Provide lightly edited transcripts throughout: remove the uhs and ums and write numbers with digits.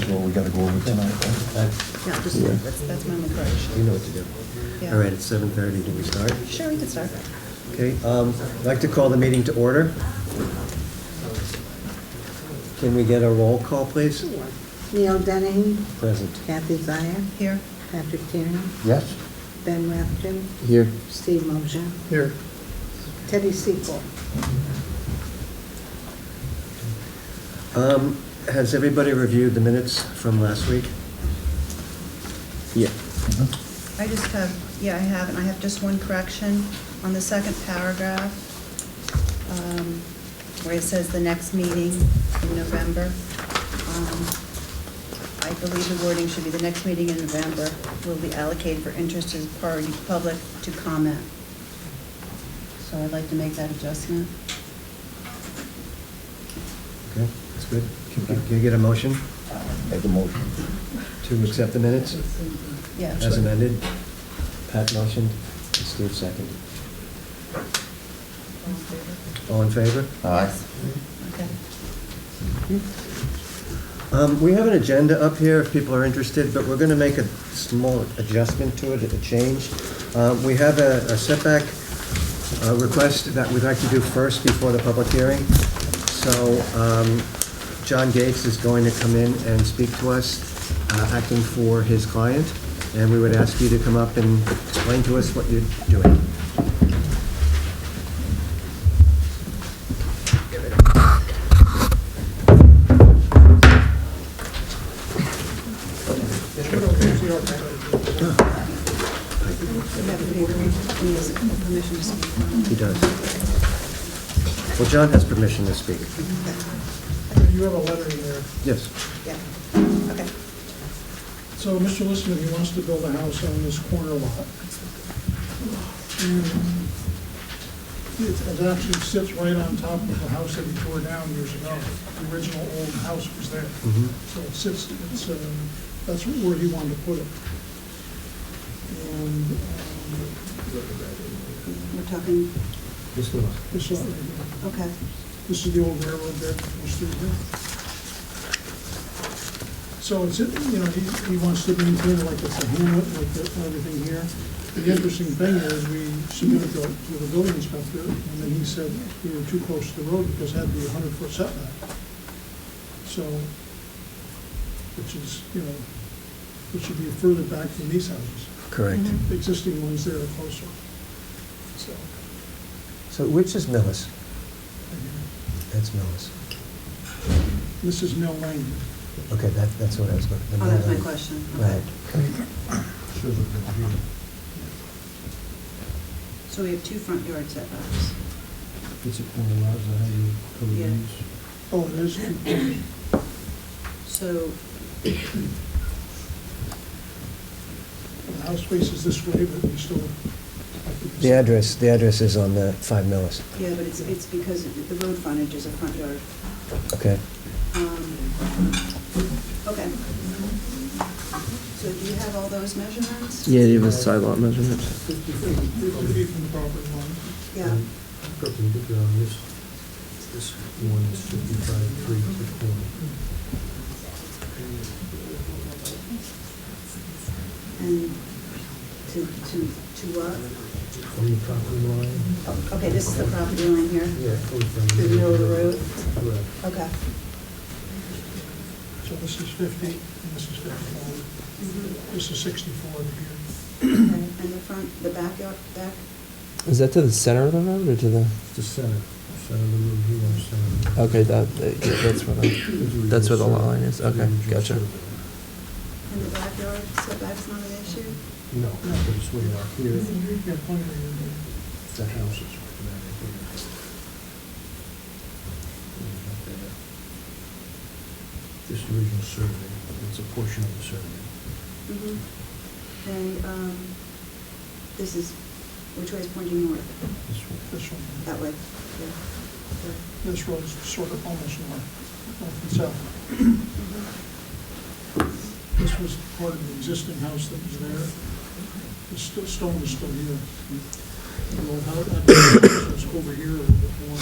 is what we gotta go over tonight, right? Yeah, just, that's my only correction. You know what to do. Yeah. All right, it's 7:30. Do we start? Sure, we can start. Okay, I'd like to call the meeting to order. Can we get a roll call, please? Neil Denning, Present. Kathy Zaya, Here. Patrick Tierney, Yes? Ben Rathjen, Here. Steve Motion, Here. Teddy Sequel. Has everybody reviewed the minutes from last week? Yeah. I just have, I have, and I have just one correction on the second paragraph, where it says the next meeting in November. I believe the wording should be the next meeting in November will be allocated for interested party public to comment. So I'd like to make that adjustment. Okay, that's good. Can you get a motion Make a motion. to accept the minutes Yeah. as amended? Pat motioned, Steve seconded. All in favor? Aye. Okay. We have an agenda up here if people are interested, but we're going to make a small adjustment to it, a change. We have a setback request that we'd like to do first before the public hearing. So John Gates is going to come in and speak to us, acting for his client, and we would ask you to come up and explain to us what you're doing. Permission to speak. He does. Well, John has permission to speak. You have a letter in there. Yes. Yeah. Okay. So Mr. Listman, he wants to build a house on this corner lot. And it actually sits right on top of the house that he tore down years ago. The original old house was there. Mhm. So it sits, that's where he wanted to put it. And We're talking, this lot right here. okay. This is the old railroad bed that goes through here. So it's, he wants to maintain it like it's a hamlet, like everything here. The interesting thing is, we submitted it to the building inspector, and then he said we were too close to the road because it had to be a 100-foot setback. So, which is, it should be further back from these houses. Correct. The existing ones there are closer. So, So which is Millis? right here. That's Millis. This is Mill Lane. Okay, that's what I was going to... Oh, that's my question. Okay. Right. So we have two front yard setbacks. It's a corner lot, is that how you code Yeah. these? Oh, there's two corners. So, The house faces this way, but we still. The address is on the 5 Millis. yeah, but it's because the road frontage is a front yard. Okay. Okay. So do you have all those measurements? Yeah, you have a side lot measurement. 50 feet from the property line. Yeah. Perpendicular on this one is 55 feet to the corner. And to what? From the property line? Oh, okay, this is the property line here? Yeah, it goes from To the middle of the road? Correct. Okay. So this is 50, and this is 55. Mhm. This is 64 over here. Okay. And the front, the backyard, back? Is that to the center of the road or to the? The center of the road here, center. Okay, yeah, that's where the lot line is. Okay, gotcha. And the backyard setback's not an issue? No, but it's way out here. Yeah, plenty of room there. The house is right there. This original survey, it's a portion of the survey. Mm-hmm. And this is, which way is pointing north? This one. This one, That way? Yeah. this road's sort of almost north and south. This was part of the existing house that was there. The stone is still here. The old house, that was over here a little bit more.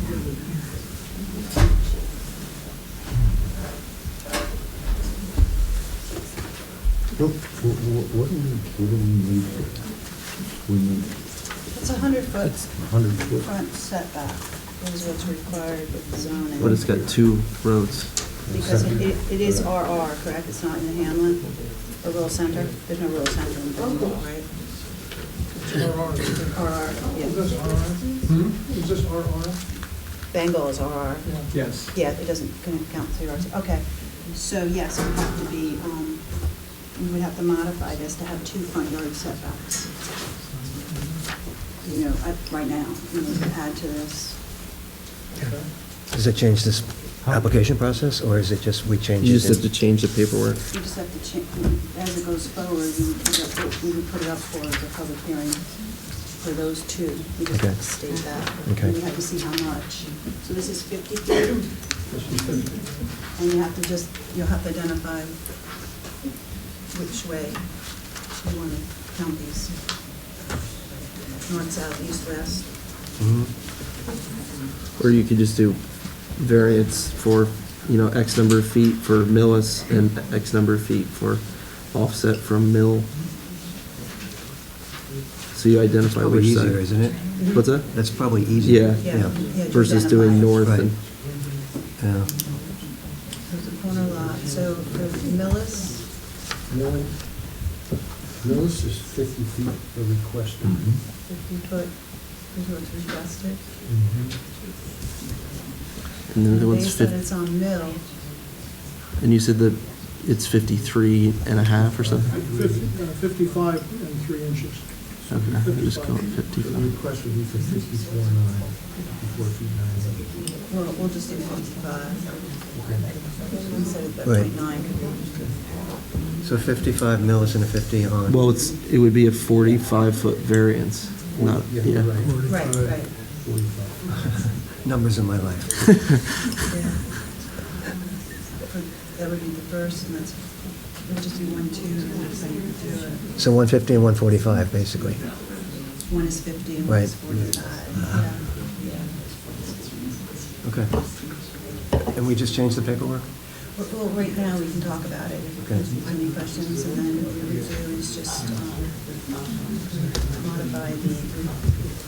Here than here. What do we need? We need It's 100-foot 100 foot. front setback, is what's required with zoning. But it's got two roads. Because it is RR, correct? It's not in the hamlet or rural center? There's no rural center in Bengal, right? RR. RR, Is yeah. this RR? Is this RR? Bengal is RR. Yes. Yeah, it doesn't count to yours. Okay. So yes, it would have to be, we would have to modify this to have 2 front yard setbacks. You know, right now, you know, to add to this. Does it change this application process, or is it just we change it? You just have to change the paperwork. You just have to change, as it goes forward, we would put it up for the public hearing for those 2. We just have to state that. Okay. And we have to see how much. So this is 50 feet, and you have to just, you'll have to identify which way you want to count these. North, south, east, west. Mhm. Or you could just do variance for, X number of feet for millis and X number of feet for offset from mill. So you identify Probably which side. easier, isn't it? What's that? That's probably easier. Yeah. Yeah, to Versus identify doing it. north Right. and, Yeah. There's a corner lot, so for Millis, Millis is 50 feet for requested. 50 foot is what's requested. and then the one's Based that 50, it's on Mill, and you said that it's 53 and a half or something? 55 and 3 inches. Okay, I'll just call it The 55. request would be for 54.9, 54 feet 9 inches. we'll just do 55. Instead of Right. 0.9. So 55 millis and a 50 on. Well, it would be a 45-foot variance, not, Yeah, yeah. right. Right, right. 45. Numbers in my life. Yeah. That would be the first, and that's, we'll just do 1, 2, and that's how you would do it. So 150 and 145, basically. One is 50 and one Right. is 45. Yeah. Okay. And we just changed the paperwork? Well, right now, we can talk about it if Okay. there's any questions, and then what we would do is just modify the,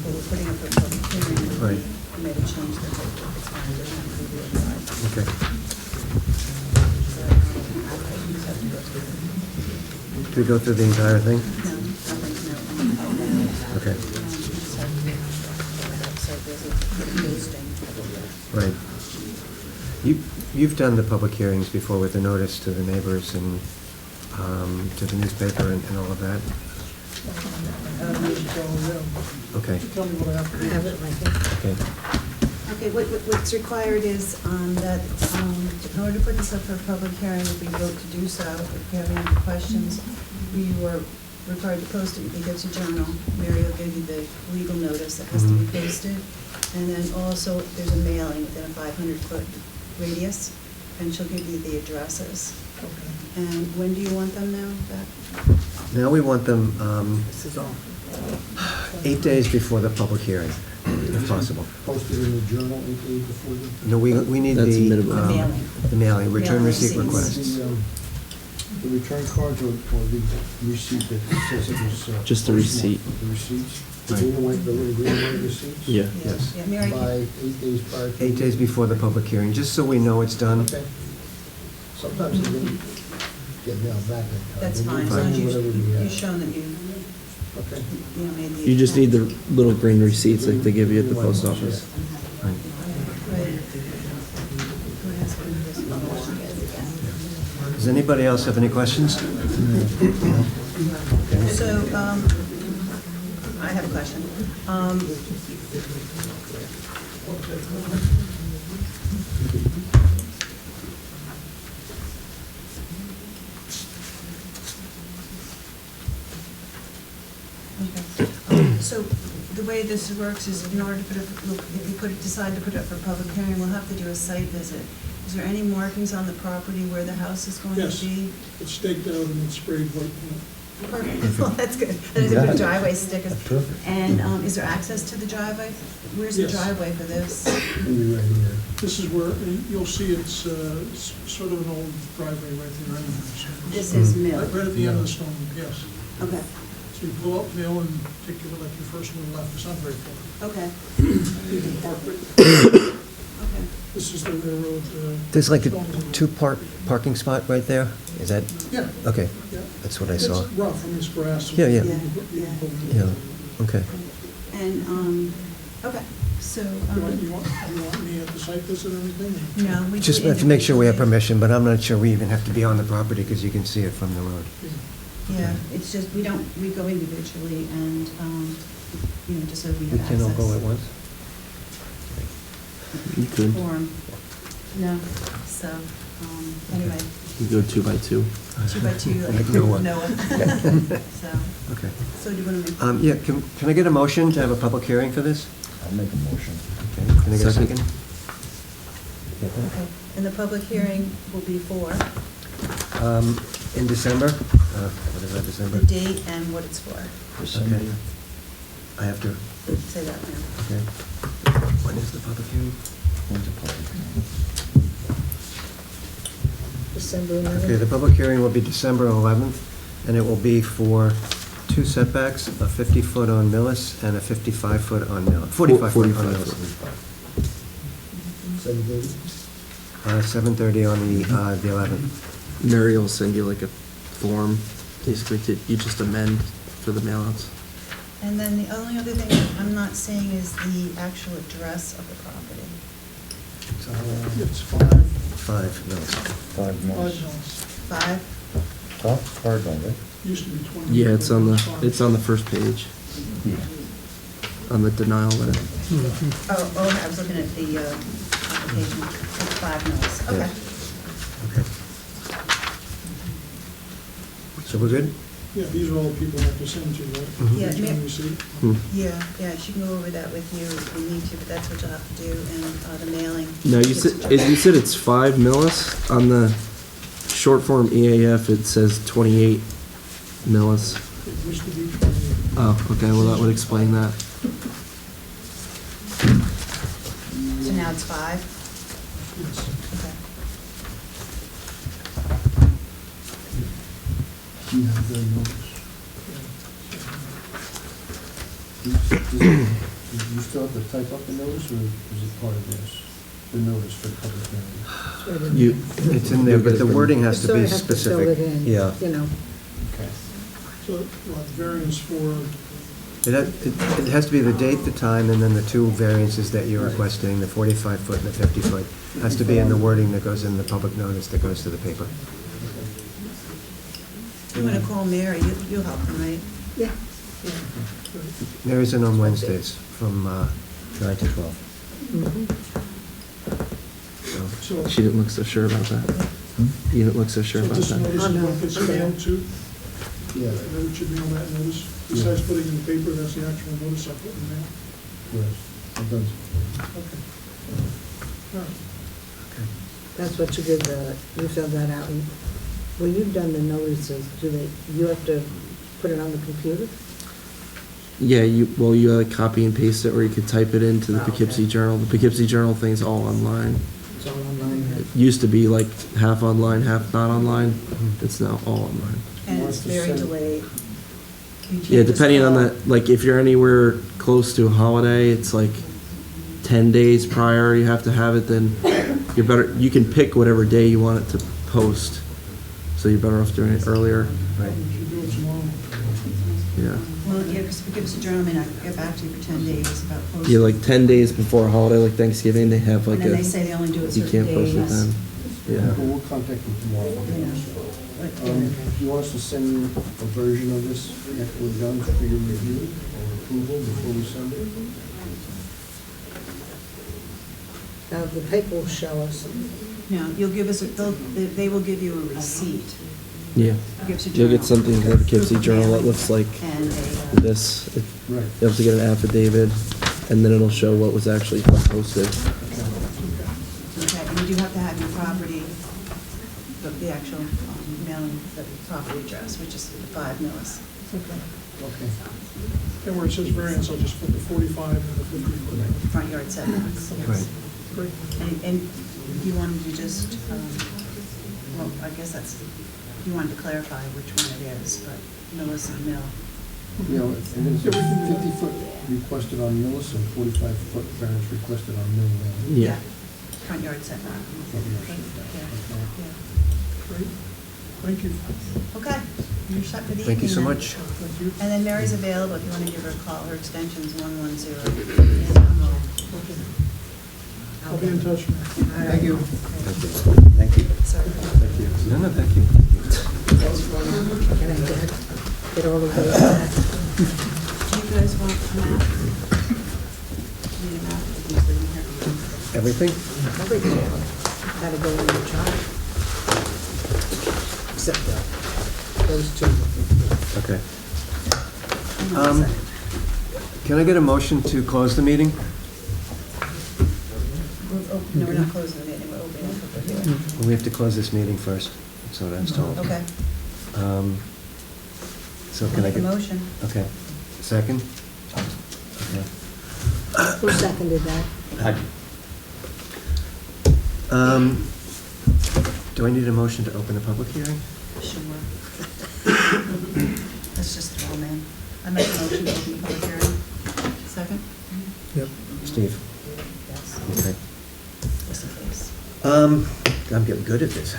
what we're putting up for public hearing. Right. We made a change to the paperwork, it's fine, it doesn't have to be reapplied. Okay. So, I just have to go through Do we go through the entire thing? No, nothing, no. Okay. Just have to have site visit, posting. Right. You've done the public hearings before with the notice to the neighbors and to the newspaper and all of that? Okay, Tell me what I have to I do. have it right here. okay. Okay, what's required is that in order to put this up for a public hearing, if we vote to do so, if you have any questions, we were required to post it because the journal, Mary will give you the legal notice that has to be posted. And then also, there's a mailing within a 500-foot radius, and she'll give you the addresses. And when do you want them now, Beth? Now we want them This is all. 8 days before the public hearing, if possible. Posted in the journal 8 days before the... No, we need That's the... minimum. The mailing. The mailing, return Mailing receipt receipts. requests. The return cards or the receipt that says it was... Just the receipt. The receipts? The Right. green and white, the little green and white receipts? Yeah. Yes. Yeah, Mary, By 8 days prior to... 8 days before the public hearing, just so we know it's done. Okay. Sometimes it didn't get mailed back in time. that's They fine, do as long as whatever we have. you've shown that you, Okay. made the. You just need the attempt. little green receipts like they give you at the post office. Right. Right. Who has one of this one? Does anybody else have any questions? So, I have a question. So the way this works is in order to put it, if you decide to put it up for a public hearing, we'll have to do a site visit. Is there any markings on the property where the house is going to Yes. be? It's staked out and it's sprayed white paint. Perfect, well, that's good. And it's a Yeah. good driveway stickers. That's perfect. And is there access to the driveway? Where's the Yes. driveway for this? Maybe right here. This is where, and you'll see it's sort of an old driveway right there anyway. So This is Mill. Right at the end of the stone, yes. Okay, So you pull up Mill and take your, like your first little left, it's not very far. okay, You can park right, okay. this is the railroad. There's like a stones in- parking spot right there? Is that, Yeah, okay, yeah. that's what I saw. It's rough, and it's grass. Yeah, yeah. You can put- you can put- Yeah, okay. And, okay, so, You want me at the site visit or anything? no, we. Just do have to make sure we have individually. permission, but I'm not sure we even have to be on the property because you can see it from the road. Yeah, it's just, we go individually and, just so we We have can all access. go at once? You could, Forum. No, so, anyway, you go 2 by 2. 2 by 2. Like Noah. So, Okay. so do you want to make? Yeah, can I get a motion to have a public hearing for this? I'll make a motion. Okay, can I get a Second. second? Okay, and the public hearing will be for In December, what is that, December? the date and what it's for. December. Okay. I have to, Say that now. okay. When is the public hearing? When's the public hearing? December Okay, 11th. the public hearing will be December 11th, and it will be for two setbacks, a 50-foot on Millis and a 55-foot on Millis, 45-foot on 45 Millis. 7:30? 7:30 on the 11th. Mary will send you like a form, basically you just amend for the mailouts. And then the only other thing I'm not saying is the actual address of the property. It's 5 Millis. 5 months. miles. 5? Top, Cardinal, right? Used to be 20. Yeah, it's on five. the first page, Yeah. on the denial letter. Oh, I was looking at the application. It's 5 mils. Okay. Okay. So we're good? Yeah, these are all people have to send to you, right? Mhm. Yeah, Each yeah. one you see. Yeah, she can go over that with you if we need to, but that's what you'll have to do, and the mailing. No, you said it's 5 millis. On the short form EAF, it says 28 millis. It used to be 20. Oh, okay, well, that would explain that. So now it's 5? Yes. Okay. Do you have the notice? Do you still have to type up the notice, or is it part of this? The notice for public hearing? You, It's in there, but the wording has to Sort be of have to fill specific. it in, Yeah. you know. Okay. So, what, variance for, It has to be the date, the time, and then the two variances that you're requesting, the 45-foot and the 50-foot. Has to be in the wording that goes in the public notice that goes to the paper. You want to call Mary, you'll help them, right? Yeah. There isn't on Wednesdays from 9 to 12. Mhm. So, so, she didn't look so sure about that. You didn't look so sure so about this that. notice Oh, is no. what gets mailed to, Yeah, that should mail that notice. Besides putting in the paper, that's the actual notice I put in the mail. yes, I've done. Okay. All right. That's what you did, you filled that out. And when you've done the notices, you have to put it on the computer? Yeah, you copy and paste it, or you could type it into the Oh, okay. Poughkeepsie Journal. The Poughkeepsie Journal thing's all online. It's all online. It used to be like half online, half not online. It's now all online. And Wants it's to very send- delayed. You can't Yeah, just depending on call. that, like if you're anywhere close to a holiday, it's like 10 days prior you have to have it, then you can pick whatever day you want it to post. So you're better off doing it earlier. right. You should do it tomorrow. Yeah. Well, yeah, because Poughkeepsie Journal may not get back to you for 10 days about posting. Yeah, like 10 days before a holiday, like Thanksgiving, they have like And then a, they say they only do it you certain can't post it days. then. Yeah. Well, we'll contact you tomorrow. But, Do you want us to send you a version of this after we're done for your review or approval before we send it? Now, the paper will show us. No, you'll give us, they will give you a receipt. Yeah. Poughkeepsie You'll get Journal. something in the Poughkeepsie Journal that looks like And a, this. Right. You have to get an affidavit, and then it'll show what was actually posted. okay, and you do have to have your property, the actual mailing the property address, which is 5 Millis. Okay. Okay. And where it says variance, I'll just put the 45 and the 50 foot. Front yard setbacks, yes. Right. Great. And you wanted to just, well, I guess that's, you wanted to clarify which one it is, but Millis and Mill. Yeah, and then it's 50-foot requested on Millis and 45-foot variance requested on Mill Lane. Yeah. Front yard setback. Front yard setback, okay. Yeah. Great. Thank you. Okay, you're set for the evening. Thank you so then. much. Thank you. And then Mary's available if you want to give her a call. Her extension's 110. Okay. I'll be in touch. Thank you. Thank you. Sorry. No, no, thank you. Can I get all of those back? Do you guys want a map? Need a map? If you're sitting here. Everything? Everything. Gotta go in the chart. Except those two. Okay. Hang on a second. Can I get a motion to close the meeting? No, we're not closing the meeting. We're opening a public hearing. We have to close this meeting first, so that's told. Okay. So can I Make a get? motion. Okay. Second? Okay. Who seconded that? Do I need a motion to open a public hearing? Sure. Let's just throw them in. I make a motion to open the public hearing. Second? Yep. Steve? Yes. Okay. Just in case. I'm getting good at this.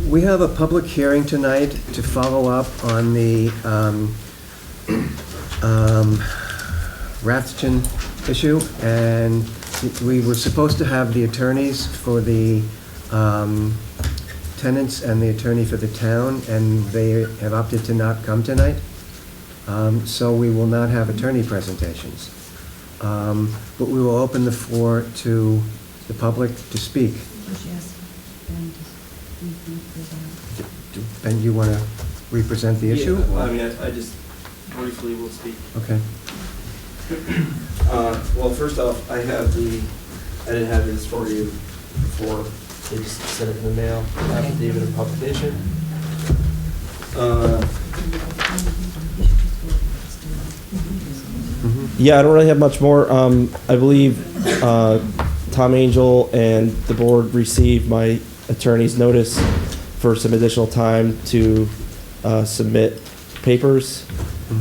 We have a public hearing tonight to follow up on the Rathjen issue, and we were supposed to have the attorneys for the tenants and the attorney for the town, and they have opted to not come tonight. So we will not have attorney presentations. But we will open the floor to the public to speak. Ben, you want to represent the issue? Yeah, I mean, I just briefly will speak. Okay. Well, first off, I didn't have this for you before. They just sent it in the mail, affidavit of publication. Yeah, I don't really have much more. I believe Tom Angel and the board received my attorney's notice for some additional time to submit papers.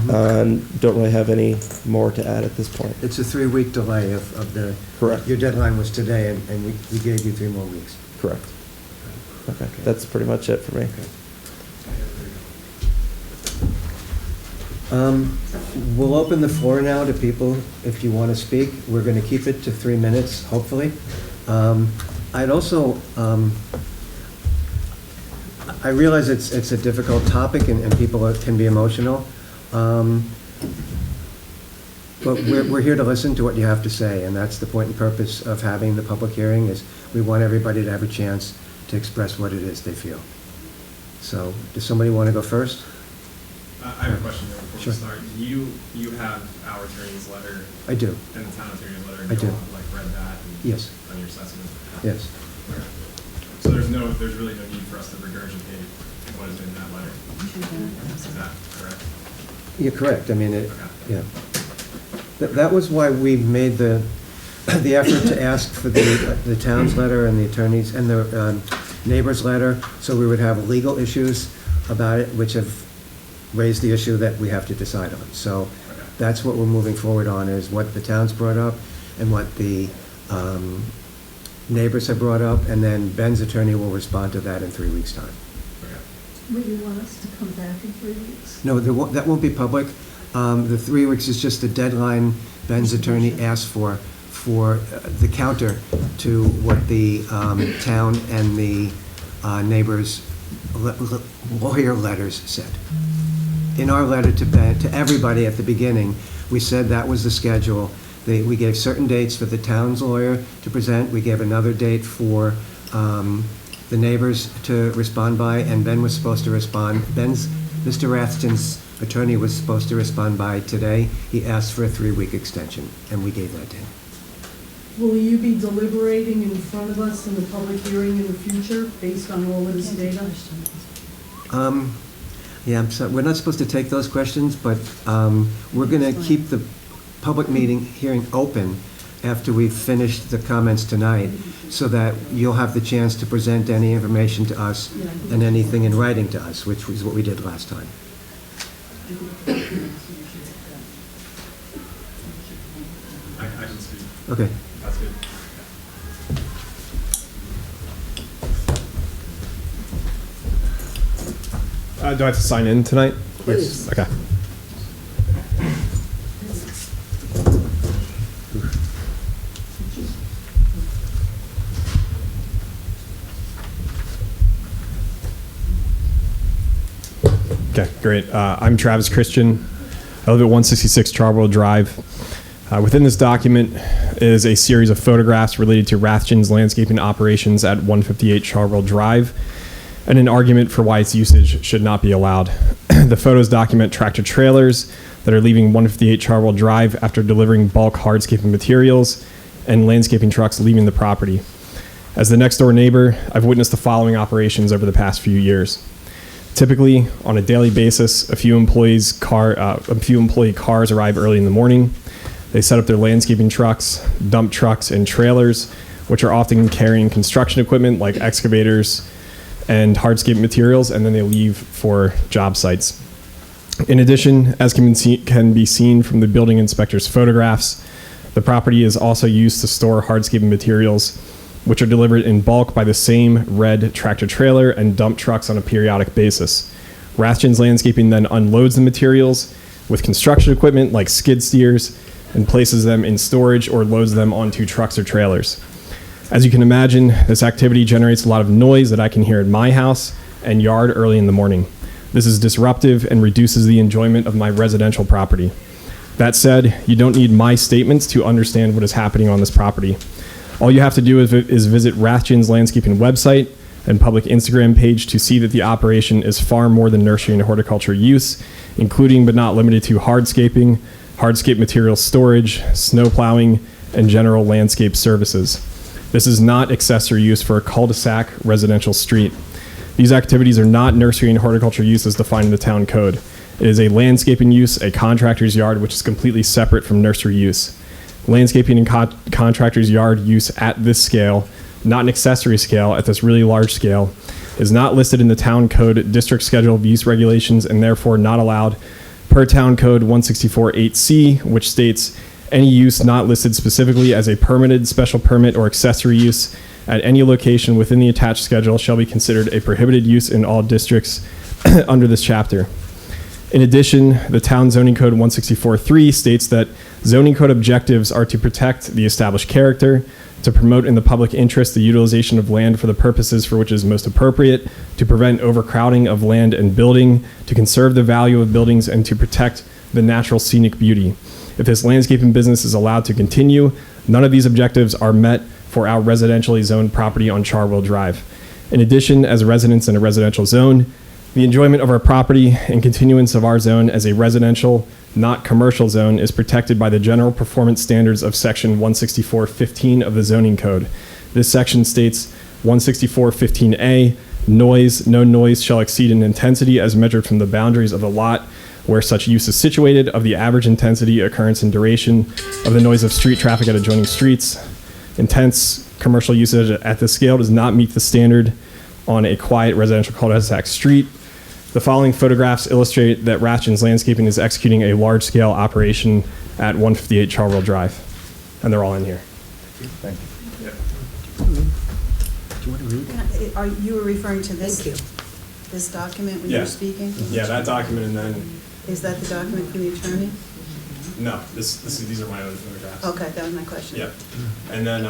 And don't really have any more to add at this point. It's a 3-week delay of the... Correct. Your deadline was today, and we gave you 3 more weeks. Correct. Okay, that's pretty much it for me. We'll open the floor now to people if you want to speak. We're going to keep it to 3 minutes, hopefully. I'd also... I realize it's a difficult topic and people can be emotional. But we're here to listen to what you have to say, and that's the point and purpose of having the public hearing, is we want everybody to have a chance to express what it is they feel. So, does somebody want to go first? I have a question there before Sure. we start. You have our attorney's letter I do, and the town attorney's letter, and I you do. all like read that and Yes. on your assessment? yes. Okay. So there's really no need for us to regurgitate what is in that letter. Is that correct? You're correct, I mean, Okay. yeah. That was why we made the effort to ask for the town's letter and the attorney's, and the neighbor's letter, so we would have legal issues about it, which have raised the issue that we have to decide on. So Okay. that's what we're moving forward on, is what the town's brought up and what the neighbors have brought up, and then Ben's attorney will respond to that in 3 weeks' time. Okay. Will you want us to come back in 3 weeks? No, that won't be public. The 3 weeks is just the deadline Ben's attorney asked for the counter to what the town and the neighbors' lawyer letters said. In our letter to Ben, to everybody at the beginning, we said that was the schedule. We gave certain dates for the town's lawyer to present. We gave another date for the neighbors to respond by, and Ben was supposed to respond. Mr. Rathjen's attorney was supposed to respond by today. He asked for a 3-week extension, and we gave that to him. Will you be deliberating in front of us in the public hearing in the future, based on all of this data? Yeah, I'm sorry, we're not supposed to take those questions, but we're going to keep the public hearing open after we've finished the comments tonight, so that you'll have the chance to present any information to us and anything in writing to us, which was what we did last time. I can speak. Okay. That's good. Do I have to sign in tonight? Please. Okay. Okay, great. I'm Travis Christian. I live at 166 Chartwell Drive. Within this document is a series of photographs related to Rathjen's landscaping operations at 158 Chartwell Drive, and an argument for why its usage should not be allowed. The photos document tractor trailers that are leaving 158 Chartwell Drive after delivering bulk hardscaping materials, and landscaping trucks leaving the property. As the next door neighbor, I've witnessed the following operations over the past few years. Typically, on a daily basis, a few employee cars arrive early in the morning. They set up their landscaping trucks, dump trucks, and trailers, which are often carrying construction equipment like excavators and hardscape materials, and then they leave for job sites. In addition, as can be seen from the building inspector's photographs, the property is also used to store hardscaping materials, which are delivered in bulk by the same red tractor trailer and dump trucks on a periodic basis. Rathjen's Landscaping then unloads the materials with construction equipment like skid steers and places them in storage or loads them onto trucks or trailers. As you can imagine, this activity generates a lot of noise that I can hear in my house and yard early in the morning. This is disruptive and reduces the enjoyment of my residential property. That said, you don't need my statements to understand what is happening on this property. All you have to do is visit Rathjen's Landscaping website and public Instagram page to see that the operation is far more than nursery and horticulture use, including but not limited to hardscaping, hardscape material storage, snow plowing, and general landscape services. This is not accessory use for a cul-de-sac residential street. These activities are not nursery and horticulture use as defined in the town code. It is a landscaping use, a contractor's yard, which is completely separate from nursery use. Landscaping and contractor's yard use at this scale, not an accessory scale, at this really large scale, is not listed in the town code district schedule of use regulations and therefore not allowed per town code 164.8C, which states any use not listed specifically as a permitted special permit or accessory use at any location within the attached schedule shall be considered a prohibited use in all districts under this chapter. In addition, the town zoning code 164.3 states that zoning code objectives are to protect the established character, to promote in the public interest the utilization of land for the purposes for which is most appropriate, to prevent overcrowding of land and building, to conserve the value of buildings, and to protect the natural scenic beauty. If this landscaping business is allowed to continue, none of these objectives are met for our residentially zoned property on Chartwell Drive. In addition, as residents in a residential zone, the enjoyment of our property and continuance of our zone as a residential, not commercial zone is protected by the general performance standards of section 164.15 of the zoning code. This section states 164.15A, no noise shall exceed in intensity as measured from the boundaries of the lot where such use is situated of the average intensity, occurrence, and duration of the noise of street traffic at adjoining streets. Intense commercial usage at this scale does not meet the standard on a quiet residential cul-de-sac street. The following photographs illustrate that Rathjen's Landscaping is executing a large-scale operation at 158 Chartwell Drive, and they're all in here. Thank you. Do you want to read? Are you referring to this? Thank you. This document when Yeah. you're speaking? Yeah, that document, and then Is that the document from the attorney? no, these are my other photographs. Okay, that was my question. Yeah, and then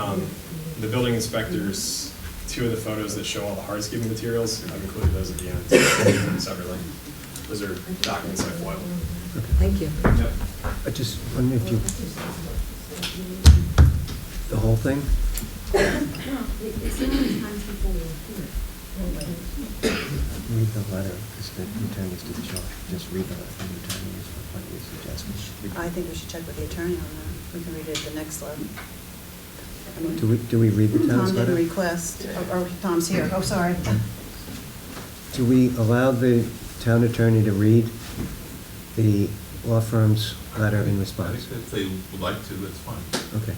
the building inspector's two of the photos that show all the hardscaping materials. I've included those at the end separately. Those are documents I filed. Thank you. Yep. I just wonder if you, the whole thing? Read the letter, because the attorneys did the job. Just read the letter from the attorney is what you suggest. I think we should check with the attorney on that. We can read it at the next level. Do we read the Tom town's didn't letter? request, or Tom's here, oh, sorry. Do we allow the town attorney to read the law firm's letter in I response? think if they would like to, that's fine. Okay.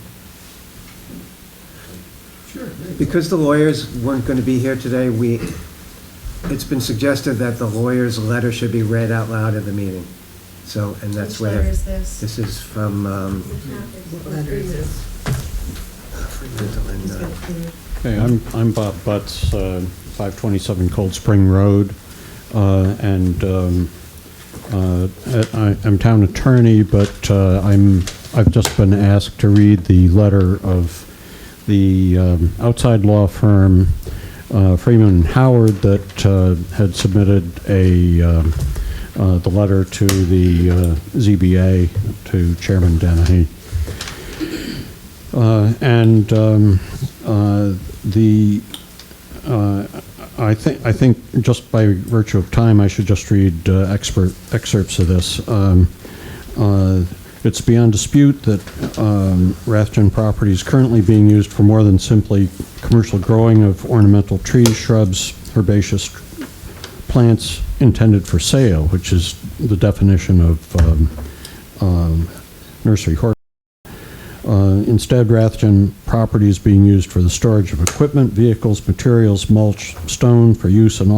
Sure. Because the lawyers weren't going to be here today, it's been suggested that the lawyer's letter should be read out loud at the meeting. So, and that's Which where. letter is this? This is from, What letter is this? Okay, I'm Bob Butts, 527 Cold Spring Road, and I'm town attorney, but I've just been asked to read the letter of the outside law firm Freeman & Howard that had submitted the letter to the ZBA to Chairman Dennehy. I think just by virtue of time, I should just read excerpts of this. It's beyond dispute that Rathjen property is currently being used for more than simply commercial growing of ornamental trees, shrubs, herbaceous plants intended for sale, which is the definition of nursery horticulture. Instead, Rathjen property is being used for the storage of equipment, vehicles, materials, mulch, stone for use in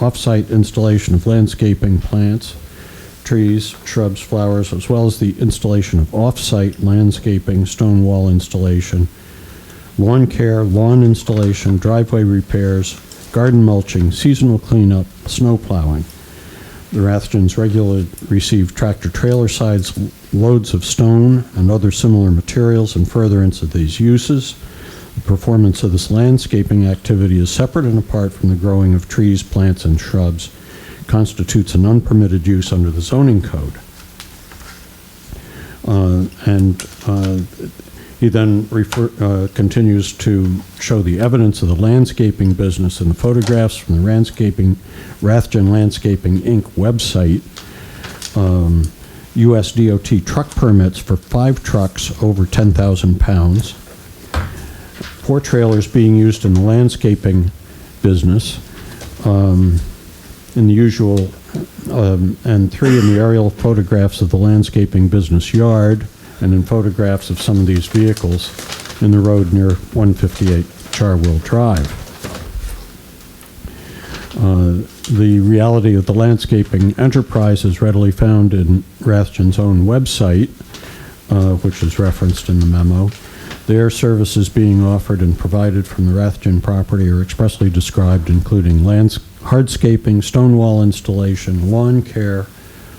off-site installation of landscaping plants, trees, shrubs, flowers, as well as the installation of off-site landscaping, stone wall installation, lawn care, lawn installation, driveway repairs, garden mulching, seasonal cleanup, snow plowing. The Rathjens regularly receive tractor-trailer sides, loads of stone, and other similar materials in furtherance of these uses. The performance of this landscaping activity is separate and apart from the growing of trees, plants, and shrubs. Constitutes an unpermitted use under the zoning code. He then continues to show the evidence of the landscaping business in the photographs from the Rathjen Landscaping Inc. website. U.S. DOT truck permits for 5 trucks over 10,000 pounds. 4 trailers being used in the landscaping business. In the usual, and 3 in the aerial photographs of the landscaping business yard, and in photographs of some of these vehicles in the road near 158 Charwell Drive. The reality of the landscaping enterprise is readily found in Rathjen's own website, which is referenced in the memo. Their services being offered and provided from the Rathjen property are expressly described, including hardscaping, stone wall installation, lawn care,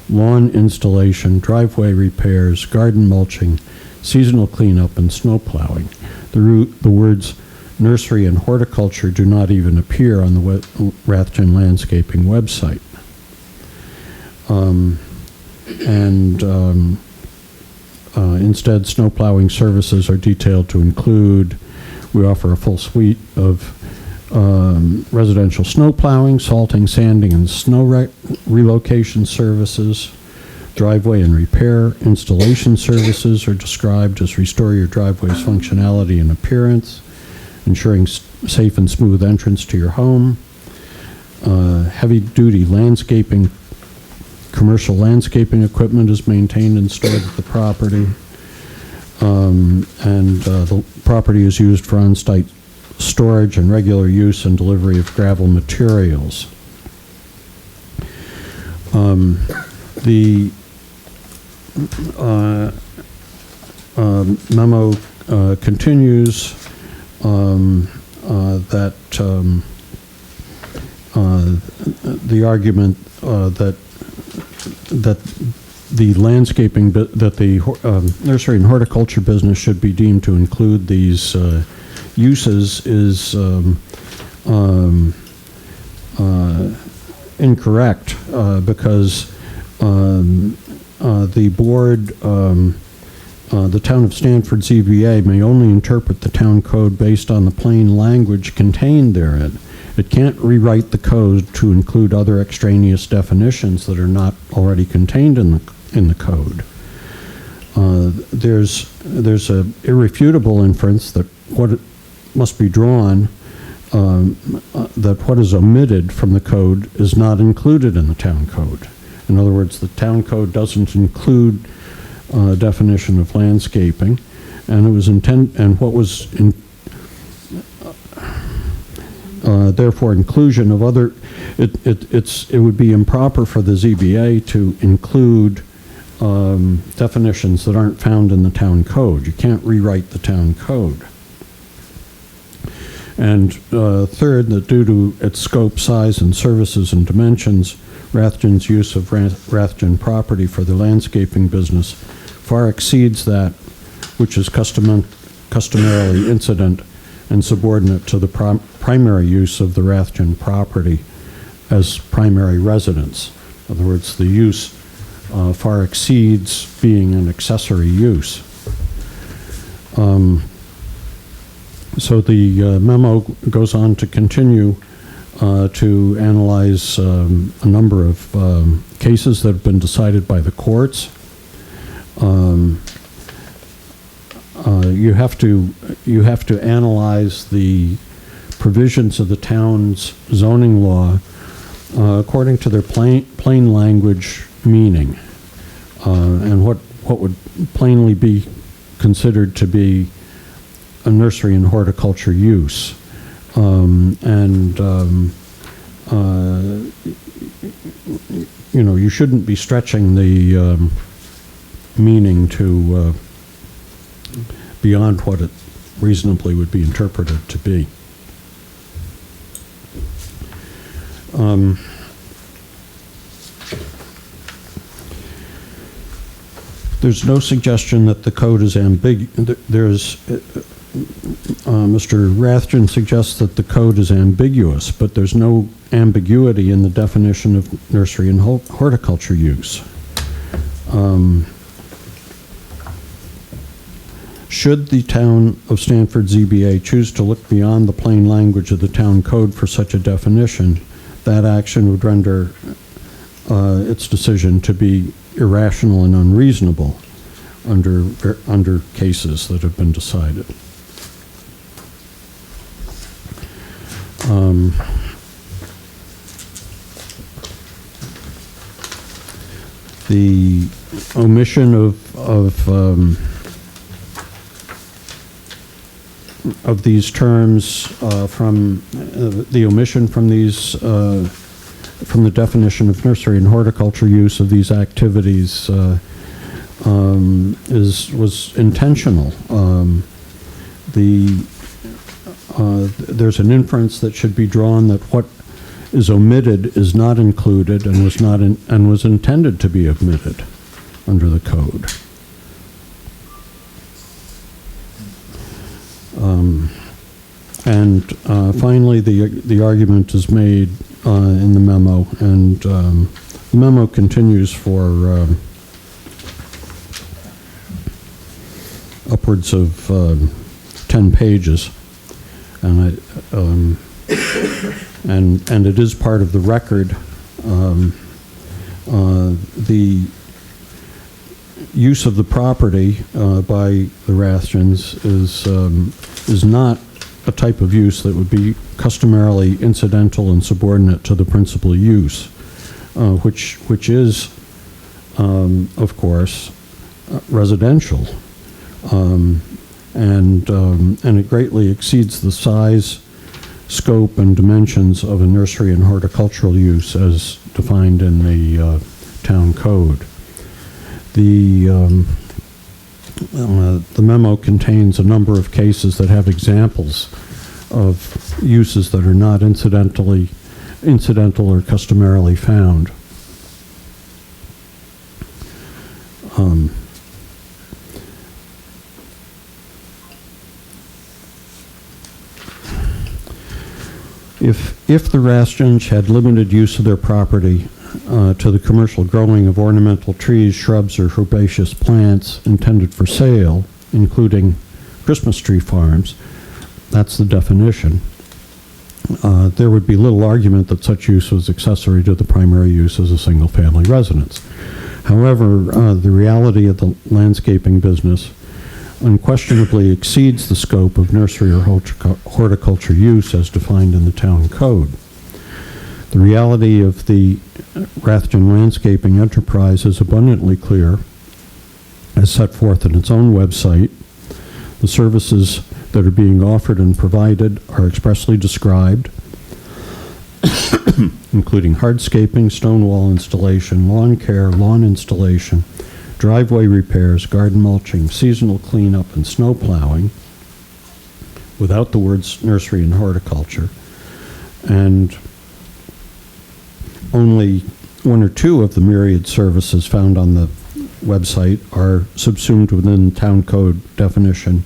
lawn installation, driveway repairs, garden mulching, seasonal cleanup, and snow plowing. The words nursery and horticulture do not even appear on the Rathjen Landscaping website. Instead, snow plowing services are detailed to include, we offer a full suite of residential snow plowing, salting, sanding, and snow relocation services. Driveway and repair installation services are described as restore your driveway's functionality and appearance, ensuring safe and smooth entrance to your home. Heavy-duty landscaping, commercial landscaping equipment is maintained and stored at the property. The property is used for on-site storage and regular use and delivery of gravel materials. The memo continues that the argument that the landscaping, that the nursery and horticulture business should be deemed to include these uses is incorrect because the board, the town of Stanford ZBA may only interpret the town code based on the plain language contained therein. It can't rewrite the code to include other extraneous definitions that are not already contained in the code. there's a irrefutable inference that what it must be drawn, that what is omitted from the code is not included in the town code. In other words, the town code doesn't include a definition of landscaping, and it was what was therefore inclusion of other. It would be improper for the ZBA to include definitions that aren't found in the town code. You can't rewrite the town code. And third, that due to its scope, size, and services and dimensions, Rathjen's use of Rathjen property for the landscaping business far exceeds that which is customarily incident and subordinate to the primary use of the Rathjen property as primary residence. In other words, the use far exceeds being an accessory use. So the memo goes on to continue to analyze a number of cases that have been decided by the courts. You have to analyze the provisions of the town's zoning law according to their plain language meaning, and what would plainly be considered to be a nursery and horticulture use. You shouldn't be stretching the meaning to beyond what it reasonably would be interpreted to be. There's no suggestion that the code is ambiguous. Mr. Rathjen suggests that the code is ambiguous, but there's no ambiguity in the definition of nursery and horticulture use. Should the town of Stanford ZBA choose to look beyond the plain language of the town code for such a definition, that action would render its decision to be irrational and unreasonable under cases that have been decided. The omission of these terms from the omission from these from the definition of nursery and horticulture use of these activities was intentional. There's an inference that should be drawn that what is omitted is not included and was intended to be omitted under the code. Finally, the argument is made in the memo, and the memo continues for upwards of 10 pages, and it is part of the record. The use of the property by the Rathjens is not a type of use that would be customarily incidental and subordinate to the principal use, which is, of course, residential, and it greatly exceeds the size, scope, and dimensions of a nursery and horticultural use as defined in the town code. The memo contains a number of cases that have examples of uses that are not incidental or customarily found. If the Rathjens had limited use of their property to the commercial growing of ornamental trees, shrubs, or herbaceous plants intended for sale, including Christmas tree farms, that's the definition, there would be little argument that such use was accessory to the primary use as a single-family residence. However, the reality of the landscaping business unquestionably exceeds the scope of nursery or horticulture use as defined in the town code. The reality of the Rathjen landscaping enterprise is abundantly clear, as set forth in its own website. The services that are being offered and provided are expressly described, including hardscaping, stone wall installation, lawn care, lawn installation, driveway repairs, garden mulching, seasonal cleanup, and snow plowing, without the words nursery and horticulture. And only one or two of the myriad services found on the website are subsumed within the town code definition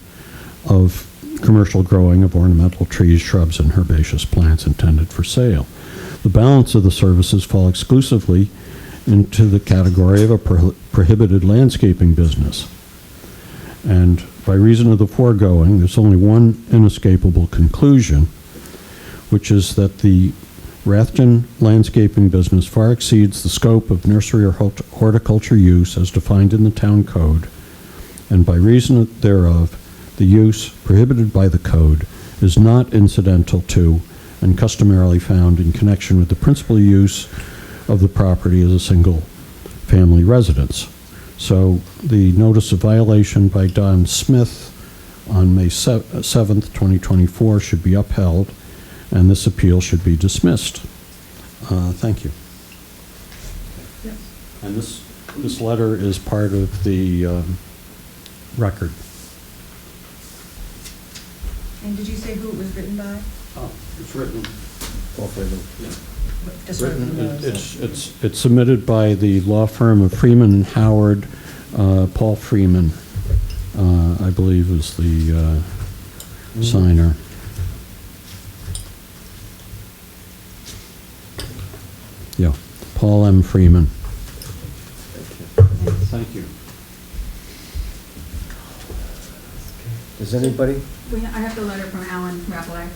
of commercial growing of ornamental trees, shrubs, and herbaceous plants intended for sale. The balance of the services fall exclusively into the category of a prohibited landscaping business. And by reason of the foregoing, there's only one inescapable conclusion, which is that the Rathjen landscaping business far exceeds the scope of nursery or horticulture use as defined in the town code, and by reason thereof, the use prohibited by the code is not incidental to and customarily found in connection with the principal use of the property as a single family residence. So the notice of violation by Don Smith on May 7th, 2024 should be upheld, and this appeal should be dismissed. Thank you. Yes. And this letter is part of the record. And did you say who it was written by? Oh, it's written. Just so everyone knows. It's submitted by the law firm of Freeman and Howard. Paul Freeman, I believe, is the signer. Yeah, Paul M. Freeman. Thank you. Does anybody? I have the letter from Alan Rappelay.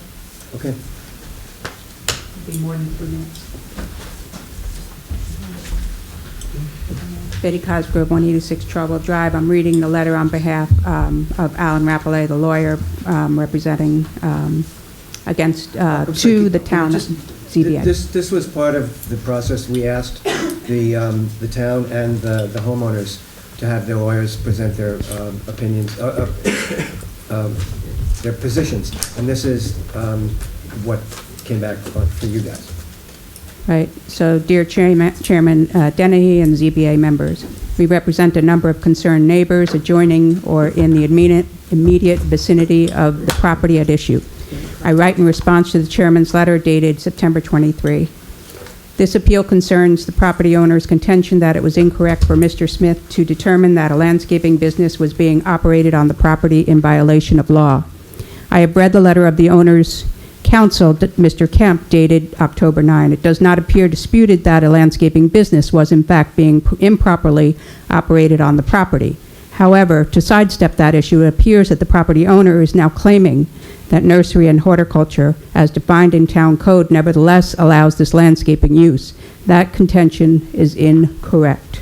Okay. It'll be more than 3 minutes. Betty Cosgrove, 186 Charwell Drive. I'm reading the letter on behalf of Alan Rappelay, the lawyer representing against the town ZBA. This was part of the process. We asked the town and the homeowners to have their lawyers present their opinions, their positions, and this is what came back for you guys. Right. So, dear Chairman Dennehy and ZBA members, we represent a number of concerned neighbors adjoining or in the immediate vicinity of the property at issue. I write in response to the chairman's letter dated September 23. This appeal concerns the property owner's contention that it was incorrect for Mr. Smith to determine that a landscaping business was being operated on the property in violation of law. I have read the letter of the owner's counsel, Mr. Kemp, dated October 9. It does not appear disputed that a landscaping business was in fact being improperly operated on the property. However, to sidestep that issue, it appears that the property owner is now claiming that nursery and horticulture, as defined in town code, nevertheless allows this landscaping use. That contention is incorrect.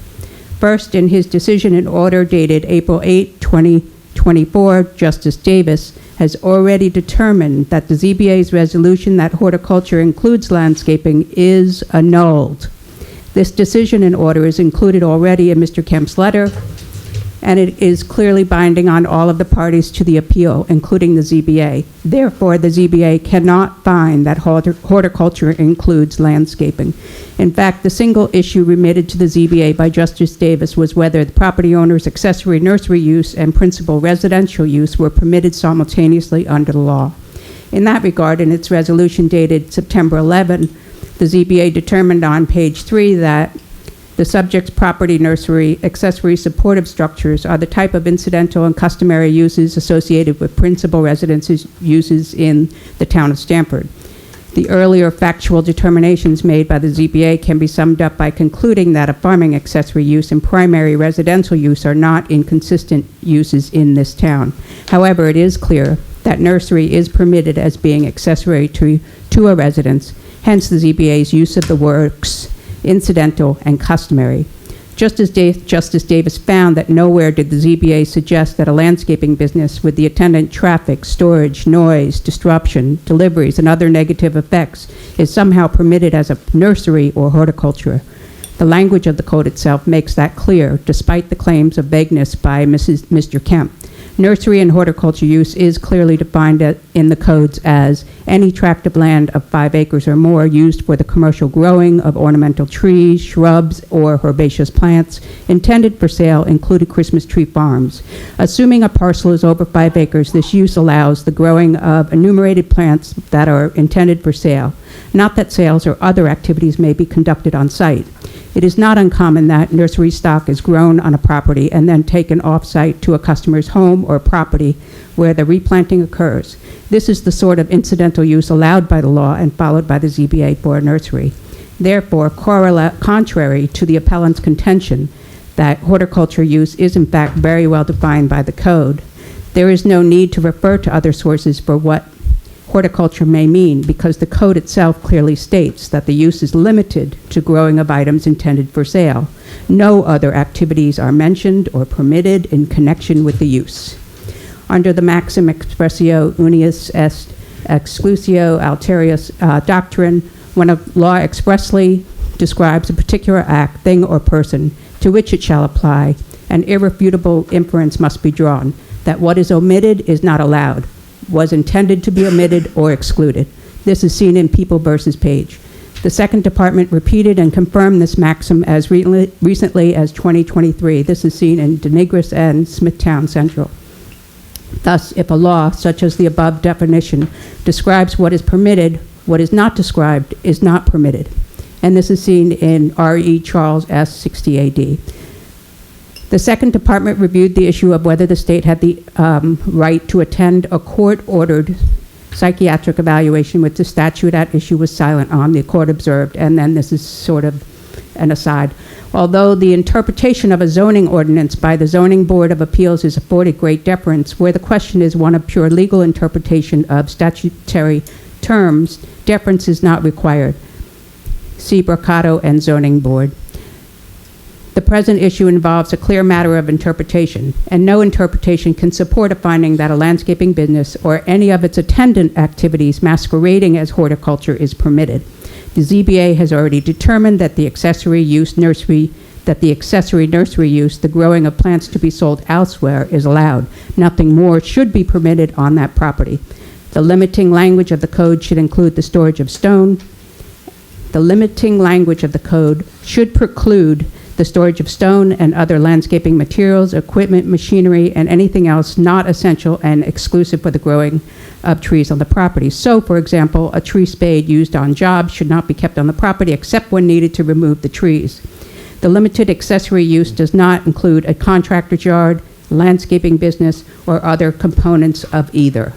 First, in his decision in order dated April 8, 2024, Justice Davis has already determined that the ZBA's resolution that horticulture includes landscaping is annulled. This decision in order is included already in Mr. Kemp's letter, and it is clearly binding on all of the parties to the appeal, including the ZBA. Therefore, the ZBA cannot find that horticulture includes landscaping. In fact, the single issue remitted to the ZBA by Justice Davis was whether the property owner's accessory nursery use and principal residential use were permitted simultaneously under the law. In that regard, in its resolution dated September 11, the ZBA determined on page 3 that the subject's property nursery accessory supportive structures are the type of incidental and customary uses associated with principal residence uses in the town of Stanford. The earlier factual determinations made by the ZBA can be summed up by concluding that a farming accessory use and primary residential use are not inconsistent uses in this town. However, it is clear that nursery is permitted as being accessory to a residence, hence the ZBA's use of the words incidental and customary. Justice Davis found that nowhere did the ZBA suggest that a landscaping business with the attendant traffic, storage, noise, disruption, deliveries, and other negative effects is somehow permitted as a nursery or horticulture. The language of the code itself makes that clear, despite the claims of vagueness by Mr. Kemp. Nursery and horticulture use is clearly defined in the codes as any tract of land of 5 acres or more used for the commercial growing of ornamental trees, shrubs, or herbaceous plants intended for sale, including Christmas tree farms. Assuming a parcel is over 5 acres, this use allows the growing of enumerated plants that are intended for sale, not that sales or other activities may be conducted on site. It is not uncommon that nursery stock is grown on a property and then taken off-site to a customer's home or property where the replanting occurs. This is the sort of incidental use allowed by the law and followed by the ZBA for a nursery. Therefore, contrary to the appellant's contention that horticulture use is in fact very well defined by the code, there is no need to refer to other sources for what horticulture may mean, because the code itself clearly states that the use is limited to growing of items intended for sale. No other activities are mentioned or permitted in connection with the use. Under the maxim expressio unius est exclusio alterius doctrine, when a law expressly describes a particular act, thing, or person to which it shall apply, an irrefutable inference must be drawn that what is omitted is not allowed, was intended to be omitted or excluded. This is seen in People versus Page. The Second Department repeated and confirmed this maxim as recently as 2023. This is seen in Denigris and Smithtown Central. Thus, if a law, such as the above definition, describes what is permitted, what is not described is not permitted. And this is seen in R.E. Charles S. 60 AD. The Second Department reviewed the issue of whether the state had the right to attend a court-ordered psychiatric evaluation, which the statute at issue was silent on, the court observed, and then this is sort of an aside. Although the interpretation of a zoning ordinance by the Zoning Board of Appeals is afforded great deference, where the question is one of pure legal interpretation of statutory terms, deference is not required. See Brocado and Zoning Board. The present issue involves a clear matter of interpretation, and no interpretation can support a finding that a landscaping business or any of its attendant activities masquerading as horticulture is permitted. The ZBA has already determined that the accessory nursery use, the growing of plants to be sold elsewhere, is allowed. Nothing more should be permitted on that property. The limiting language of the code should include the storage of stone. The limiting language of the code should preclude the storage of stone and other landscaping materials, equipment, machinery, and anything else not essential and exclusive for the growing of trees on the property. So, for example, a tree spade used on jobs should not be kept on the property except when needed to remove the trees. The limited accessory use does not include a contractor's yard, landscaping business, or other components of either.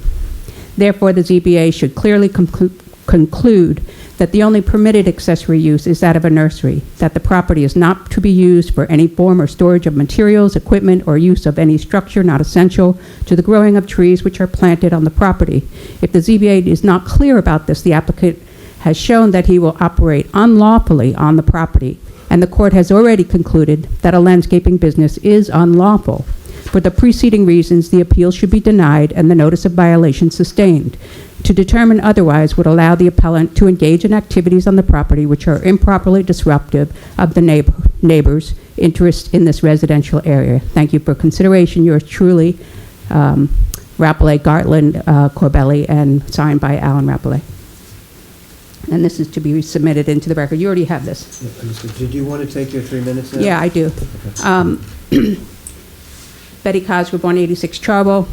Therefore, the ZBA should clearly conclude that the only permitted accessory use is that of a nursery, that the property is not to be used for any form or storage of materials, equipment, or use of any structure not essential to the growing of trees which are planted on the property. If the ZBA is not clear about this, the applicant has shown that he will operate unlawfully on the property, and the court has already concluded that a landscaping business is unlawful. For the preceding reasons, the appeal should be denied and the notice of violation sustained. To determine otherwise would allow the appellant to engage in activities on the property which are improperly disruptive of the neighbors' interest in this residential area. Thank you for consideration. Yours truly, Rappelet, Gartland, Corbelli, and signed by Alan Rappelet. And this is to be submitted into the record. You already have this. Yeah, understood. Did you want to take your 3 minutes now? Yeah, I do. Okay. Betty Cosgrove, 186 Charwell.